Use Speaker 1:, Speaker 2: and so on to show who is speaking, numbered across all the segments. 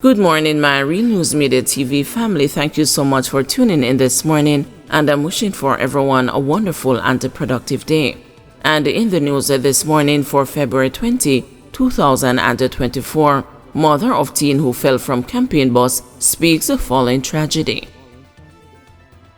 Speaker 1: Good morning, my Real News Media TV family. Thank you so much for tuning in this morning, and I'm wishing for everyone a wonderful and a productive day. And in the news this morning for February 20, 2024, mother of teen who fell from campaign bus speaks of falling tragedy.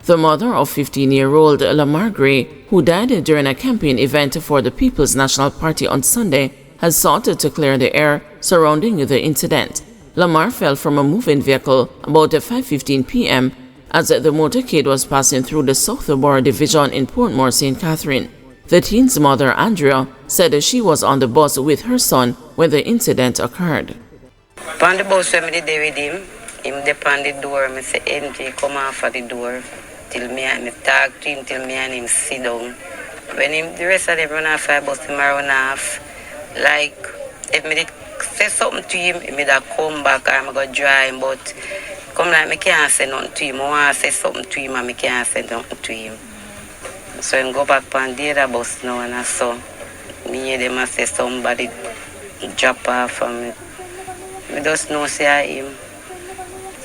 Speaker 1: The mother of 15-year-old Lamar Gray, who died during a campaign event for the People's National Party on Sunday, has sought to clear the air surrounding the incident. Lamar fell from a moving vehicle about 5:15 p.m. as the motorcade was passing through the Southborough Division in Portmore, St. Catherine. The teen's mother, Andrea, said she was on the bus with her son when the incident occurred.
Speaker 2: On the bus when I with him dey on the door, I say, MJ, come off at the door. Till me talk to him, till me and him sit down. When the rest of them run off, I bust him run off. Like, if me did say something to him, he may come back or I go dry him, but come like me can't say nothing to him. I want to say something to him and me can't say nothing to him. So I go back on the other bus now and I saw me hear them and say somebody drop off and me just know say him.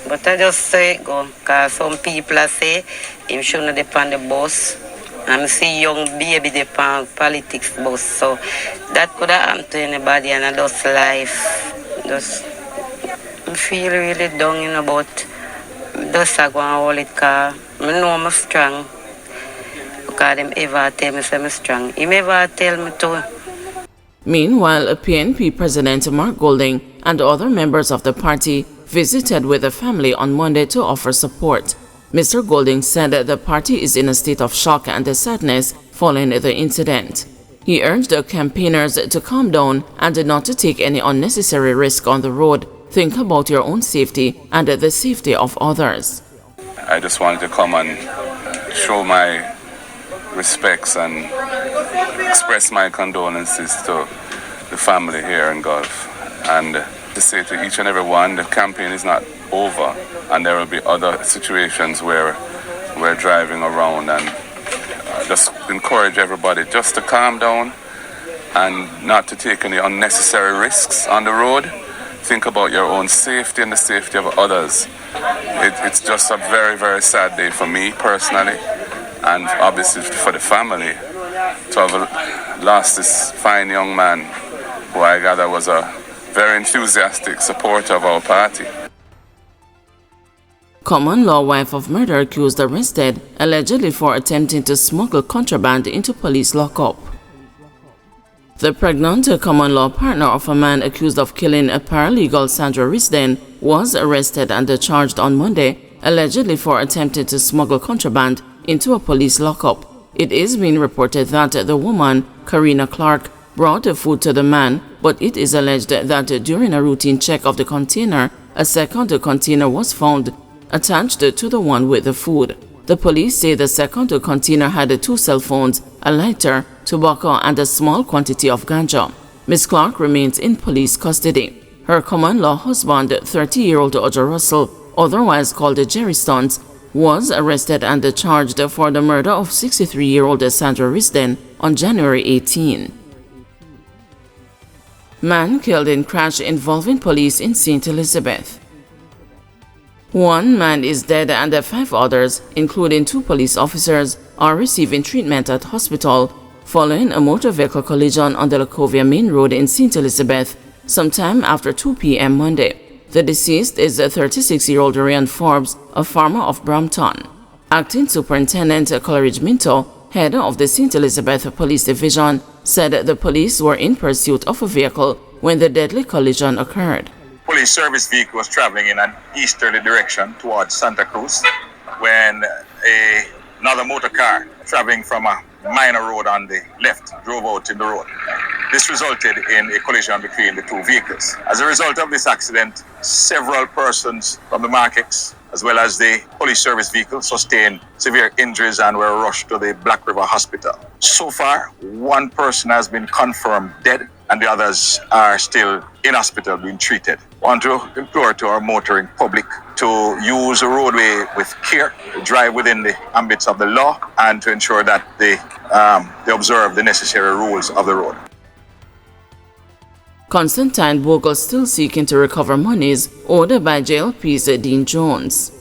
Speaker 2: But I just say it go, because some people say him shouldn't depend on the bus. And I see young baby depend politics bus. So that could have happened to anybody and I just life. Just feel really down, but just I go and hold it because I know I'm strong. Because them ever tell me I'm strong. He never tell me to.
Speaker 1: Meanwhile, PNP President Mark Golding and other members of the party visited with the family on Monday to offer support. Mr. Golding said that the party is in a state of shock and sadness following the incident. He urged the campaigners to calm down and not to take any unnecessary risk on the road. Think about your own safety and the safety of others.
Speaker 3: I just wanted to come and show my respects and express my condolences to the family here in Gulf, and to say to each and every one, the campaign is not over, and there will be other situations where we're driving around, and just encourage everybody just to calm down and not to take any unnecessary risks on the road. Think about your own safety and the safety of others. It's just a very, very sad day for me personally, and obviously for the family, to have lost this fine young man who I gather was a very enthusiastic supporter of our party.
Speaker 1: Common law wife of murder accused arrested allegedly for attempting to smuggle contraband into police lockup. The pregnant common law partner of a man accused of killing a paralegal, Sandra Risden, was arrested and charged on Monday, allegedly for attempting to smuggle contraband into a police lockup. It is being reported that the woman, Karina Clark, brought the food to the man, but it is alleged that during a routine check of the container, a second container was found attached to the one with the food. The police say the second container had 2 cell phones, a lighter, tobacco, and a small quantity of ganja. Ms. Clark remains in police custody. Her common-law husband, 30-year-old Audra Russell, otherwise called Jerry Stunts, was arrested and charged for the murder of 63-year-old Sandra Risden on January 18. Man killed in crash involving police in St. Elizabeth. 1 man is dead and 5 others, including 2 police officers, are receiving treatment at hospital following a motor vehicle collision on the Lacovia Main Road in St. Elizabeth sometime after 2 p.m. Monday. The deceased is 36-year-old Ryan Forbes, a farmer of Brampton. Acting Superintendent Coleridge Minto, head of the St. Elizabeth Police Division, said the police were in pursuit of a vehicle when the deadly collision occurred.
Speaker 4: Police service vehicle was traveling in an easterly direction towards Santa Cruz when another motor car traveling from a minor road on the left drove out in the road. This resulted in a collision between the 2 vehicles. As a result of this accident, several persons from the markets as well as the police service vehicle sustained severe injuries and were rushed to the Black River Hospital. So far, 1 person has been confirmed dead and the others are still in hospital being treated. I want to implore to our motoring public to use the roadway with care, to drive within the ambits of the law, and to ensure that they observe the necessary rules of the road.
Speaker 1: Constantine Bogle still seeking to recover monies owed by JLP's Dean Jones.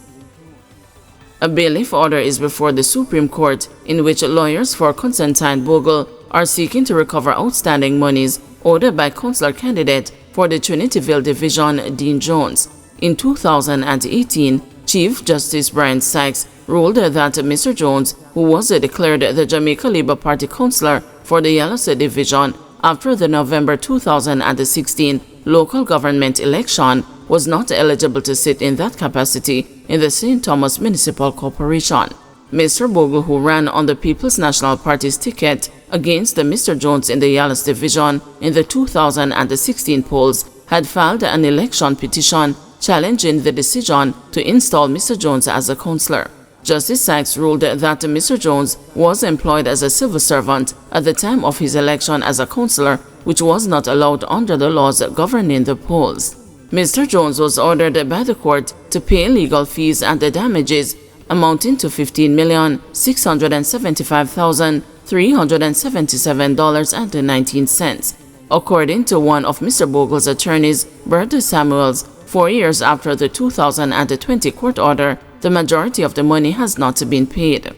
Speaker 1: A bailiff order is before the Supreme Court in which lawyers for Constantine Bogle are seeking to recover outstanding monies owed by councillor candidate for the Trinityville Division Dean Jones. In 2018, Chief Justice Brian Sykes ruled that Mr. Jones, who was declared the Jamaica Labour Party councillor for the Yallow Division after the November 2016 local government election, was not eligible to sit in that capacity in the St. Thomas Municipal Corporation. Mr. Bogle, who ran on the People's National Party's ticket against Mr. Jones in the Yallow Division in the 2016 polls, had filed an election petition challenging the decision to install Mr. Jones as a councillor. Justice Sykes ruled that Mr. Jones was employed as a civil servant at the time of his election as a councillor, which was not allowed under the laws governing the polls. Mr. Jones was ordered by the court to pay legal fees and the damages amounting to $15,675,377.19. According to one of Mr. Bogle's attorneys, Bertha Samuels, 4 years after the 2020 court order, the majority of the money has not been paid.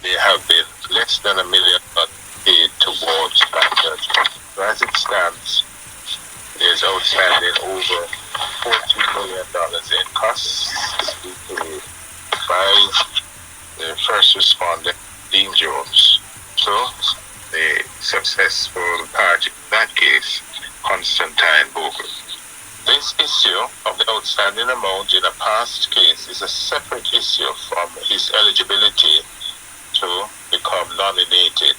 Speaker 5: There have been less than $1 million paid towards that judgment. So as it stands, there's outstanding over $14 million in costs due to by the first respondent, Dean Jones. So the successful party in that case, Constantine Bogle. This issue of the outstanding amount in a past case is a separate issue from his eligibility to become nominated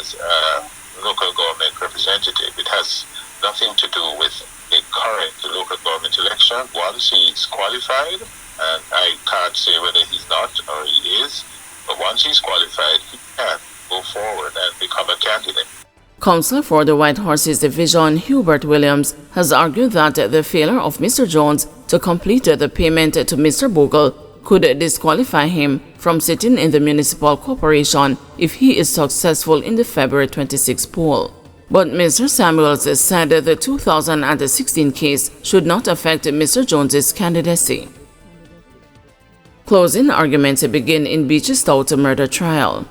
Speaker 5: as a local government representative. It has nothing to do with the current local government election. Once he's qualified, and I can't say whether he's not or he is, but once he's qualified, he can go forward and become a candidate.
Speaker 1: Councillor for the White Horses Division, Hubert Williams, has argued that the failure of Mr. Jones to complete the payment to Mr. Bogle could disqualify him from sitting in the municipal corporation if he is successful in the February 26 poll. But Mr. Samuels said the 2016 case should not affect Mr. Jones's candidacy. Closing arguments begin in Beach Stout murder trial.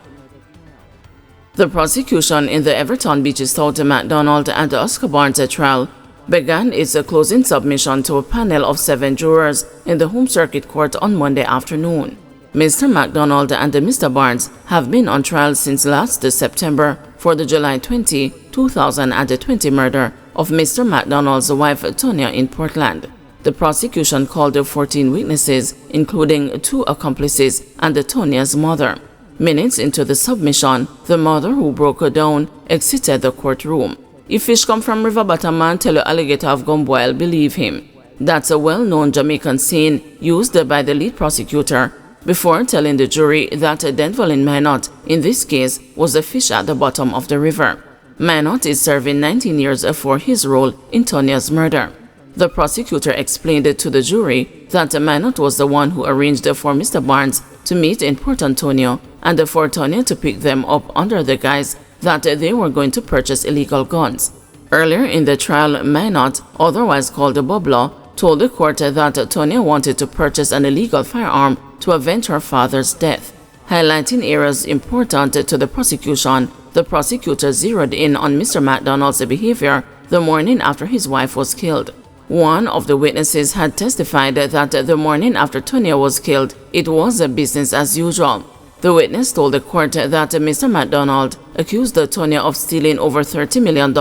Speaker 1: The prosecution in the Everton Beach Stout MacDonald and Oscar Barnes trial began its closing submission to a panel of 7 jurors in the Home Circuit Court on Monday afternoon. Mr. MacDonald and Mr. Barnes have been on trial since last September for the July 20, 2020 murder of Mr. MacDonald's wife Tonya in Portland. The prosecution called 14 witnesses, including 2 accomplices and Tonya's mother. Minutes into the submission, the mother, who broke her down, exited the courtroom. If fish come from river bottom man, tell your alligator have gone boil, believe him. That's a well-known Jamaican saying used by the lead prosecutor before telling the jury that Denverlin Minot, in this case, was a fish at the bottom of the river. Minot is serving 19 years for his role in Tonya's murder. The prosecutor explained to the jury that Minot was the one who arranged for Mr. Barnes to meet in Port Antonio and for Tonya to pick them up under the guise that they were going to purchase illegal guns. Earlier in the trial, Minot, otherwise called Boblo, told the court that Tonya wanted to purchase an illegal firearm to avenge her father's death. Highlighting areas important to the prosecution, the prosecutor zeroed in on Mr. MacDonald's behavior the morning after his wife was killed. One of the witnesses had testified that the morning after Tonya was killed, it was business as usual. The witness told the court that Mr. MacDonald accused Tonya of stealing over $30 million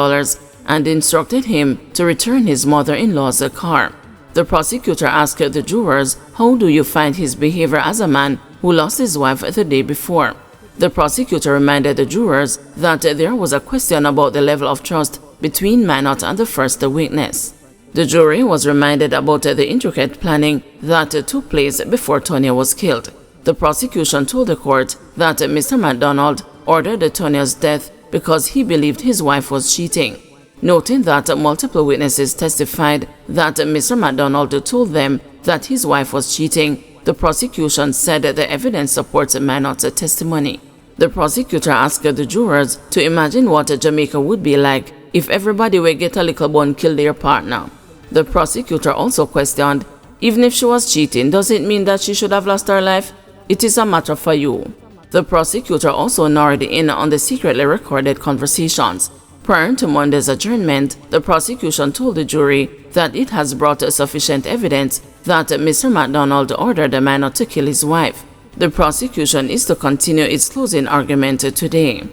Speaker 1: and instructed him to return his mother-in-law's car. The prosecutor asked the jurors, how do you find his behavior as a man who lost his wife the day before? The prosecutor reminded the jurors that there was a question about the level of trust between Minot and the first witness. The jury was reminded about the intricate planning that took place before Tonya was killed. The prosecution told the court that Mr. MacDonald ordered Tonya's death because he believed his wife was cheating. Noting that multiple witnesses testified that Mr. MacDonald told them that his wife was cheating, the prosecution said the evidence supports Minot's testimony. The prosecutor asked the jurors to imagine what Jamaica would be like if everybody will get a little bun kill their partner. The prosecutor also questioned, even if she was cheating, does it mean that she should have lost her life? It is a matter for you. The prosecutor also narrowed in on the secretly recorded conversations. Prior to Monday's adjournment, the prosecution told the jury that it has brought sufficient evidence that Mr. McDonald ordered the man not to kill his wife. The prosecution is to continue its closing argument today.